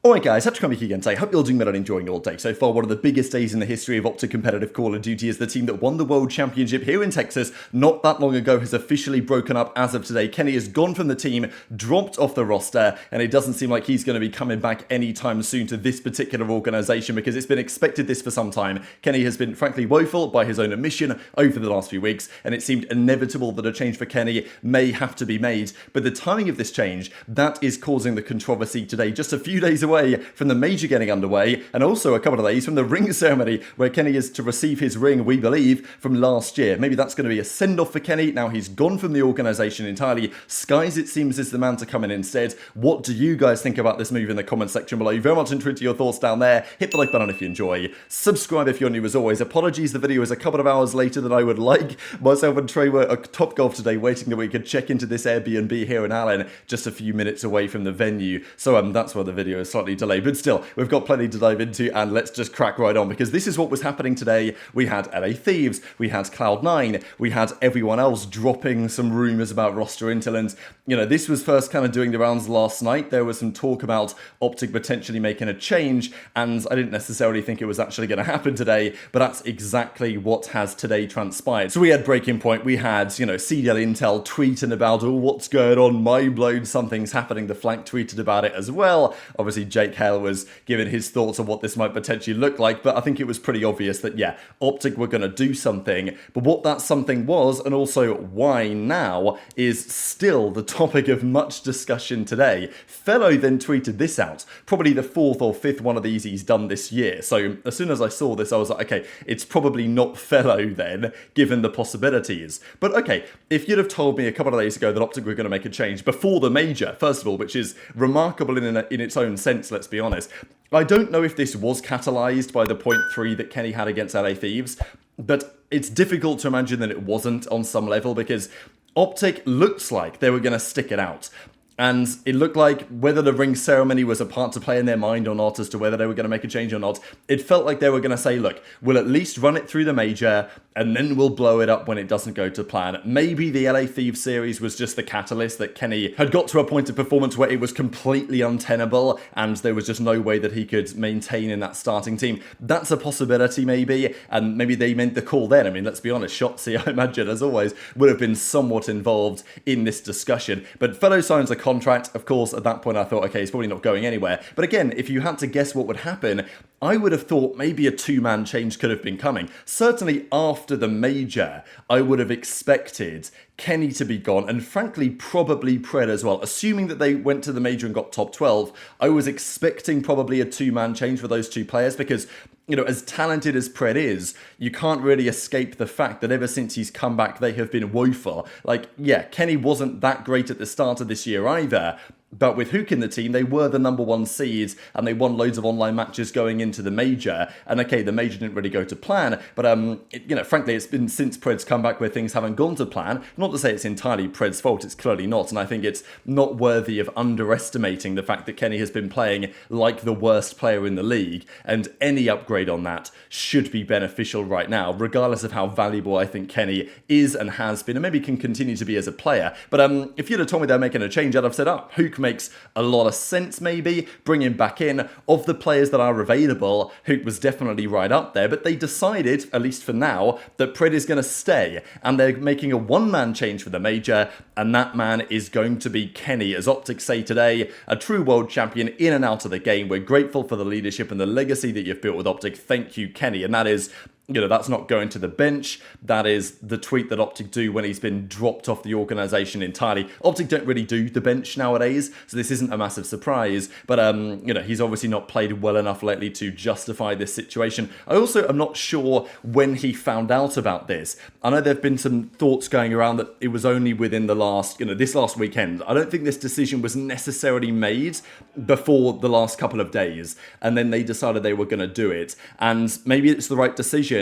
Alright guys, had to come here again today. Hope you're all doing well and enjoying your day. So far, one of the biggest days in the history of OpTic competitive Call of Duty is the team that won the World Championship here in Texas not that long ago has officially broken up as of today. Kenny has gone from the team, dropped off the roster, and it doesn't seem like he's going to be coming back anytime soon to this particular organization because it's been expected this for some time. Kenny has been frankly woeful by his own admission over the last few weeks, and it seemed inevitable that a change for Kenny may have to be made. But the timing of this change, that is causing the controversy today, just a few days away from the major getting underway, and also a couple of days from the ring ceremony where Kenny is to receive his ring, we believe, from last year. Maybe that's going to be a send-off for Kenny. Now he's gone from the organisation entirely. Skyz, it seems, is the man to come in instead. What do you guys think about this move in the comment section below? Very much intrigued to your thoughts down there. Hit the like button if you enjoy. Subscribe if you're new as always. Apologies, the video is a couple of hours later than I would like. Myself and Trey were at Top Golf today waiting that we could check into this Airbnb here in Allen, just a few minutes away from the venue. So that's why the video is slightly delayed. But still, we've got plenty to dive into, and let's just crack right on, because this is what was happening today. We had LA Thieves, we had Cloud9, we had everyone else dropping some rumours about roster intel, and, you know, this was first kind of doing the rounds last night. There was some talk about OpTic potentially making a change, and I didn't necessarily think it was actually going to happen today, but that's exactly what has today transpired. So we had Breaking Point, we had, you know, CDL Intel tweeting about, oh, what's going on, mind blown, something's happening. The Flank tweeted about it as well. Obviously, JoeDeceives was giving his thoughts on what this might potentially look like, but I think it was pretty obvious that, yeah, OpTic were going to do something, but what that something was, and also why now, is still the topic of much discussion today. Fellow then tweeted this out, probably the fourth or fifth one of these he's done this year, so as soon as I saw this, I was like, okay, it's probably not Fellow then, given the possibilities. But okay, if you'd have told me a couple of days ago that OpTic were going to make a change before the major, first of all, which is remarkable in its own sense, let's be honest. I don't know if this was catalyzed by the 0.3 that Kenny had against LA Thieves, but it's difficult to imagine that it wasn't on some level, because OpTic looks like they were going to stick it out. And it looked like whether the ring ceremony was a part to play in their mind or not as to whether they were going to make a change or not, it felt like they were going to say, look, we'll at least run it through the major and then we'll blow it up when it doesn't go to plan. Maybe the LA Thieves series was just the catalyst that Kenny had got to a point of performance where it was completely untenable and there was just no way that he could maintain in that starting team. That's a possibility maybe, and maybe they meant the call then. I mean, let's be honest, Shotzzy, I imagine, as always, would have been somewhat involved in this discussion. But Fellow signs a contract. Of course, at that point I thought, okay, he's probably not going anywhere. But again, if you had to guess what would happen, I would have thought maybe a two-man change could have been coming. Certainly after the major, I would have expected Kenny to be gone, and frankly, probably Pred as well. Assuming that they went to the major and got top 12, I was expecting probably a two-man change for those two players because, you know, as talented as Pred is, you can't really escape the fact that ever since he's come back, they have been woeful. Like, yeah, Kenny wasn't that great at the start of this year either, but with Hook in the team, they were the #1 seed, and they won loads of online matches going into the major. And okay, the major didn't really go to plan, but you know, frankly, it's been since Pred's come back where things haven't gone to plan. Not to say it's entirely Pred's fault, it's clearly not, and I think it's not worthy of underestimating the fact that Kenny has been playing like the worst player in the league, and any upgrade on that should be beneficial right now, regardless of how valuable I think Kenny is and has been, and maybe can continue to be as a player. But if you'd have told me they're making a change, I'd have said, oh, Hook makes a lot of sense maybe, bring him back in. Of the players that are available, Hook was definitely right up there, but they decided, at least for now, that Pred is going to stay, and they're making a one-man change for the major, and that man is going to be Kenny. As OpTic say today, a true world champion in and out of the game. We're grateful for the leadership and the legacy that you've built with OpTic. Thank you, Kenny. And that is, you know, that's not going to the bench. That is the tweet that OpTic do when he's been dropped off the organisation entirely. OpTic don't really do the bench nowadays, so this isn't a massive surprise. But, you know, he's obviously not played well enough lately to justify this situation. I also am not sure when he found out about this. I know there have been some thoughts going around that it was only within the last, you know, this last weekend. I don't think this decision was necessarily made before the last couple of days, and then they decided they were going to do it. And maybe it's the right decision,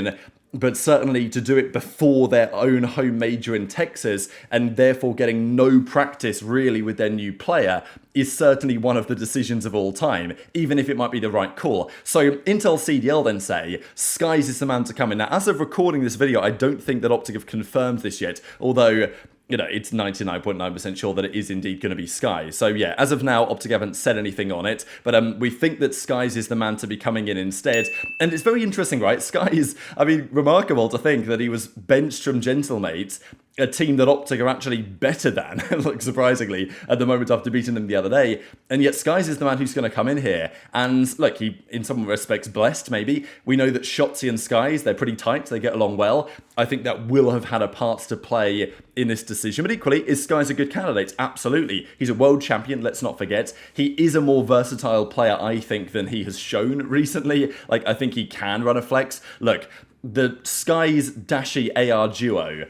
but certainly to do it before their own home major in Texas and therefore getting no practice really with their new player is certainly one of the decisions of all time, even if it might be the right call. So Intel CDL then say, Skyz is the man to come in. Now, as of recording this video, I don't think that OpTic have confirmed this yet, although you know, it's 99.9% sure that it is indeed going to be Skyz. So yeah, as of now, OpTic haven't said anything on it, but we think that Skyz is the man to be coming in instead. And it's very interesting, right? Skyz, I mean, remarkable to think that he was benched from Gentlemates, a team that OpTic are actually better than, like surprisingly, at the moment after beating them the other day. And yet Skyz is the man who's going to come in here. And look, he, in some respects, blessed maybe. We know that Shotzzy and Skyz, they're pretty tight, they get along well. I think that will have had a part to play in this decision. But equally, is Skyz a good candidate? Absolutely. He's a world champion, let's not forget. He is a more versatile player, I think, than he has shown recently. Like, I think he can run a flex. Look, the Skyz Dashy AR duo,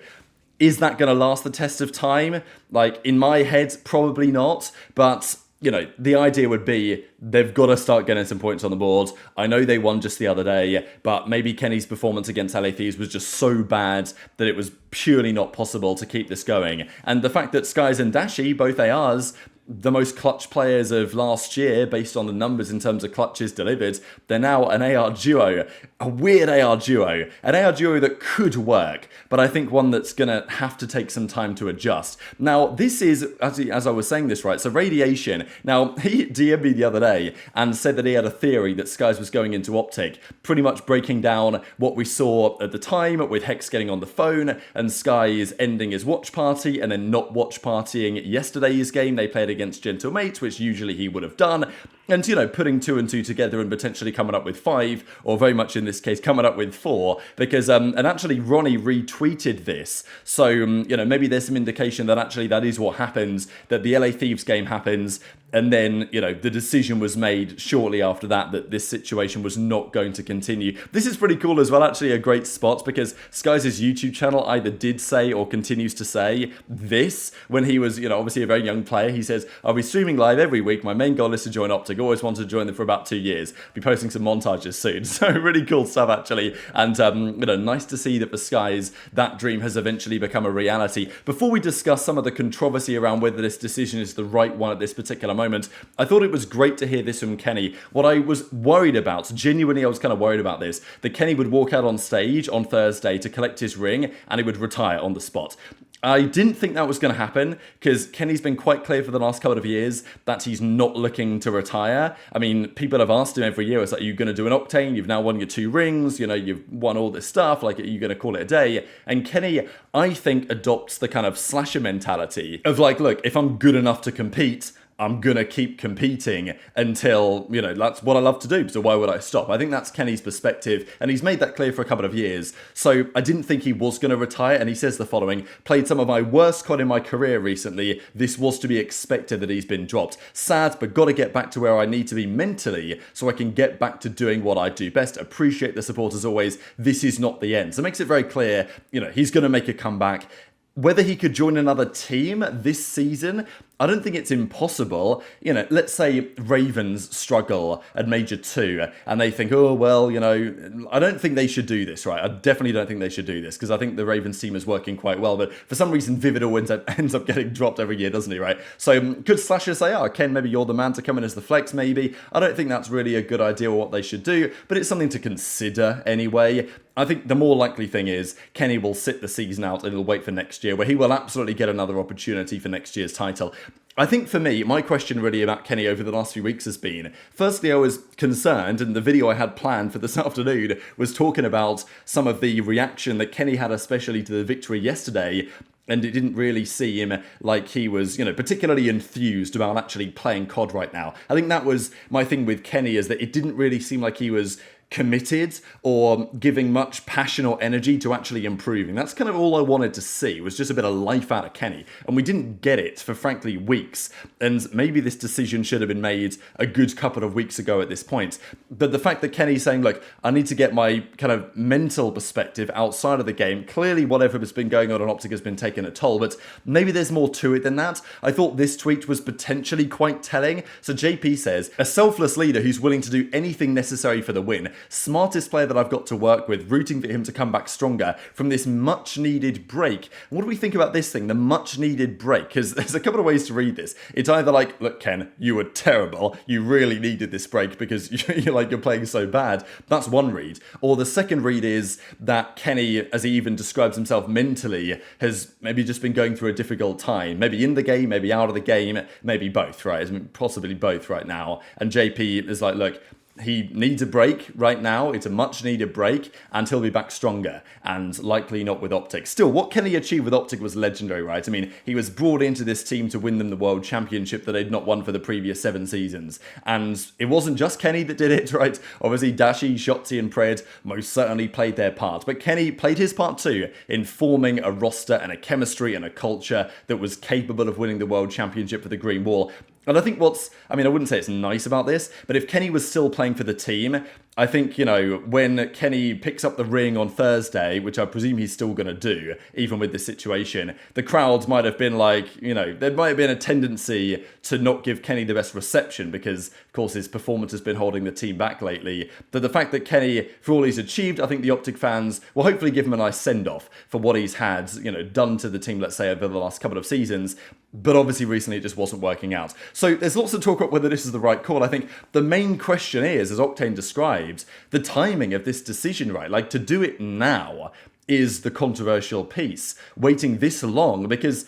is that going to last the test of time? Like, in my head, probably not. But, you know, the idea would be they've got to start getting some points on the board. I know they won just the other day, but maybe Kenny's performance against LA Thieves was just so bad that it was purely not possible to keep this going. And the fact that Skyz and Dashy, both ARs, the most clutch players of last year, based on the numbers in terms of clutches delivered, they're now an AR duo, a weird AR duo, an AR duo that could work, but I think one that's going to have to take some time to adjust. Now, this is, as I was saying this, right, so Radiation, now, he DM'd me the other day and said that he had a theory that Skyz was going into OpTic, pretty much breaking down what we saw at the time with Hex getting on the phone and Skyz ending his watch party and then not watch partying yesterday's game they played against Gentlemates, which usually he would have done, and, you know, putting 2 and 2 together and potentially coming up with 5, or very much in this case, coming up with 4, because, and actually Ronnie retweeted this, so, you know, maybe there's some indication that actually that is what happens, that the LA Thieves game happens, and then, you know, the decision was made shortly after that this situation was not going to continue. This is pretty cool as well, actually a great spot, because Skyz's YouTube channel either did say or continues to say this when he was, you know, obviously a very young player. He says, I'll be streaming live every week. My main goal is to join OpTic. Always wanted to join them for about 2 years. Be posting some montages soon. So really cool stuff, actually. And, you know, nice to see that for Skyz, that dream has eventually become a reality. Before we discuss some of the controversy around whether this decision is the right one at this particular moment, I thought it was great to hear this from Kenny. What I was worried about, genuinely I was kind of worried about this, that Kenny would walk out on stage on Thursday to collect his ring and he would retire on the spot. I didn't think that was going to happen because Kenny's been quite clear for the last couple of years that he's not looking to retire. I mean, people have asked him every year, it's like, are you going to do an Octane? You've now won your 2 rings, you know, you've won all this stuff, like, are you going to call it a day? And Kenny, I think, adopts the kind of slasher mentality of like, look, if I'm good enough to compete, I'm going to keep competing until, you know, that's what I love to do, so why would I stop? I think that's Kenny's perspective, and he's made that clear for a couple of years. So I didn't think he was going to retire, and he says the following: played some of my worst COD in my career recently. This was to be expected that he's been dropped. Sad, but got to get back to where I need to be mentally so I can get back to doing what I do best. Appreciate the support as always. This is not the end. So it makes it very clear, you know, he's going to make a comeback. Whether he could join another team this season, I don't think it's impossible. You know, let's say Ravens struggle at Major 2 and they think, oh, well, you know, I don't think they should do this, right? I definitely don't think they should do this because I think the Ravens team is working quite well. But for some reason, Vivid always ends up getting dropped every year, doesn't he, right? So could Slasher say, oh, Ken, maybe you're the man to come in as the flex, maybe? I don't think that's really a good idea or what they should do, but it's something to consider anyway. I think the more likely thing is Kenny will sit the season out and he'll wait for next year, where he will absolutely get another opportunity for next year's title. I think for me, my question really about Kenny over the last few weeks has been, firstly, I was concerned, and the video I had planned for this afternoon was talking about some of the reaction that Kenny had, especially to the victory yesterday, and it didn't really seem like he was, you know, particularly enthused about actually playing COD right now. I think that was my thing with Kenny, is that it didn't really seem like he was committed or giving much passion or energy to actually improving. That's kind of all I wanted to see, was just a bit of life out of Kenny. And we didn't get it for, frankly, weeks. And maybe this decision should have been made a good couple of weeks ago at this point. But the fact that Kenny's saying, look, I need to get my kind of mental perspective outside of the game. Clearly, whatever has been going on OpTic has been taking a toll, but maybe there's more to it than that. I thought this tweet was potentially quite telling. So JP says, a selfless leader who's willing to do anything necessary for the win. smartest player that I've got to work with, rooting for him to come back stronger from this much-needed break. And what do we think about this thing, the much-needed break? Because there's a couple of ways to read this. It's either like, look, Ken, you were terrible. You really needed this break because you're playing so bad. That's one read. Or the second read is that Kenny, as he even describes himself mentally, has maybe just been going through a difficult time. Maybe in the game, maybe out of the game, maybe both, right? I mean, possibly both right now. And JP is like, look, he needs a break right now. It's a much needed break and he'll be back stronger and likely not with OpTic. Still, what Kenny achieved with OpTic was legendary, right? I mean, he was brought into this team to win them the World Championship that they'd not won for the previous 7 seasons. And it wasn't just Kenny that did it, right? Obviously, Dashy, Shotzzy and Pred most certainly played their part. But Kenny played his part too in forming a roster and a chemistry and a culture that was capable of winning the World Championship for the Green Wall. And I think I wouldn't say it's nice about this, but if Kenny was still playing for the team, I think, when Kenny picks up the ring on Thursday, which I presume he's still going to do, even with this situation, the crowds might have been like, there might have been a tendency to not give Kenny the best reception because, of course, his performance has been holding the team back lately. But the fact that Kenny, for all he's achieved, I think the OpTic fans will hopefully give him a nice send-off for what he's had, done to the team, let's say, over the last couple of seasons. But obviously recently it just wasn't working out. So there's lots of talk about whether this is the right call. I think the main question is, as Octane describes, the timing of this decision, right? Like, to do it now is the controversial piece. Waiting this long because,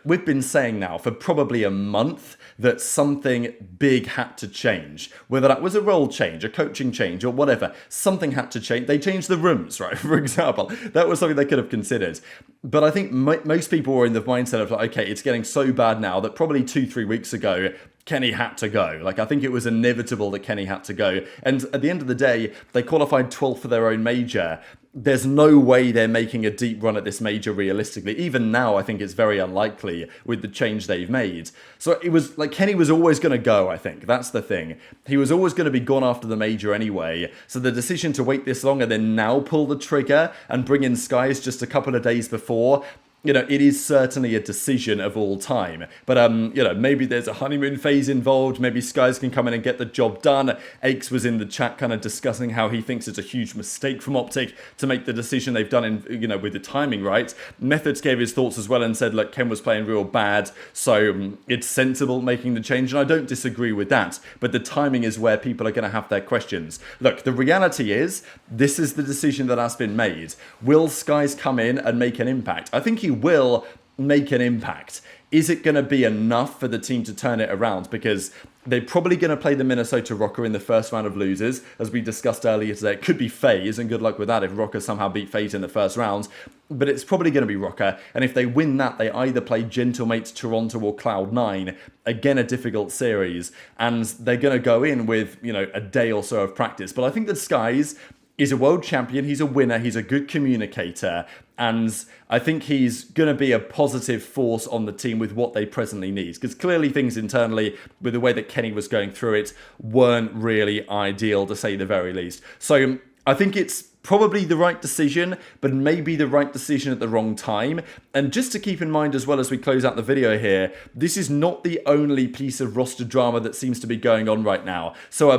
we've been saying now for probably a month that something big had to change. Whether that was a role change, a coaching change, or whatever, something had to change. They changed the rooms, right? For example, that was something they could have considered. But I think most people were in the mindset of like, okay, it's getting so bad now that probably 2-3 weeks ago, Kenny had to go. Like, I think it was inevitable that Kenny had to go. And at the end of the day, they qualified 12th for their own major. There's no way they're making a deep run at this major realistically. Even now, I think it's very unlikely with the change they've made. So it was like Kenny was always going to go, I think. That's the thing. He was always going to be gone after the major anyway. So the decision to wait this long and then now pull the trigger and bring in Skyz just a couple of days before, it is certainly a decision of all time. But, maybe there's a honeymoon phase involved. Maybe Skyz can come in and get the job done. Aches was in the chat kind of discussing how he thinks it's a huge mistake from OpTic to make the decision they've done in, with the timing, right? Methods gave his thoughts as well and said, look, Ken was playing real bad, so it's sensible making the change. And I don't disagree with that. But the timing is where people are going to have their questions. Look, the reality is, this is the decision that has been made. Will Skyz come in and make an impact? I think he will make an impact. Is it going to be enough for the team to turn it around? Because they're probably going to play the Minnesota Rocker in the first round of losers. As we discussed earlier today, it could be FaZe, and good luck with that if Rocker somehow beat FaZe in the first round. But it's probably going to be Rocker. And if they win that, they either play Gentlemates, Toronto, or Cloud9. Again, a difficult series. And they're going to go in with, a day or so of practice. But I think that Skyz is a world champion. He's a winner. He's a good communicator. And I think he's going to be a positive force on the team with what they presently need. Because clearly things internally, with the way that Kenny was going through it, weren't really ideal, to say the very least. So I think it's probably the right decision, but maybe the right decision at the wrong time. And just to keep in mind as well as we close out the video here, this is not the only piece of roster drama that seems to be going on right now. So,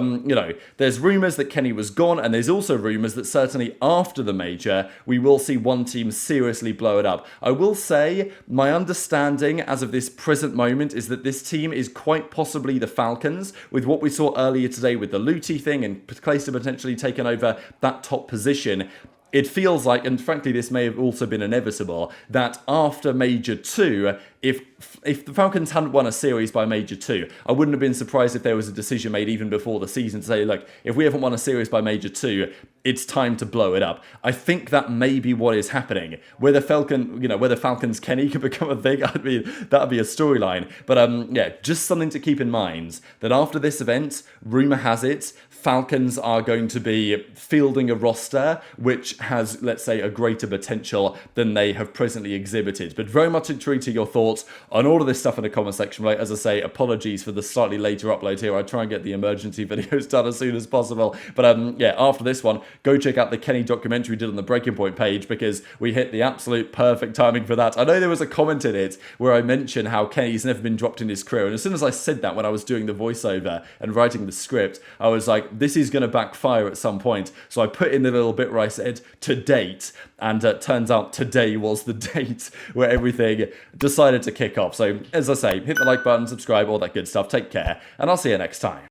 there's rumours that Kenny was gone, and there's also rumours that certainly after the major, we will see one team seriously blow it up. I will say, my understanding as of this present moment is that this team is quite possibly the Falcons, with what we saw earlier today with the Looty thing and Clayster potentially taking over that top position. It feels like, and frankly this may have also been inevitable, that after Major 2, if the Falcons hadn't won a series by Major 2, I wouldn't have been surprised if there was a decision made even before the season to say, look, if we haven't won a series by Major 2, it's time to blow it up. I think that may be what is happening. Whether Falcons Kenny could become a thing, that'd be a storyline. But just something to keep in mind, that after this event, rumour has it, Falcons are going to be fielding a roster which has, let's say, a greater potential than they have presently exhibited. But very much intrigued to your thoughts on all of this stuff in the comment section. Like, as I say, apologies for the slightly later upload here. I try and get the emergency videos done as soon as possible. But yeah, after this one, go check out the Kenny documentary we did on the Breaking Point page, because we hit the absolute perfect timing for that. I know there was a comment in it where I mentioned how Kenny's never been dropped in his career, and as soon as I said that when I was doing the voiceover and writing the script, I was like, this is going to backfire at some point. So I put in the little bit where I said to date, and turns out today was the date where everything decided to kick off. So as I say, hit the like button, subscribe, all that good stuff. Take care, and I'll see you next time.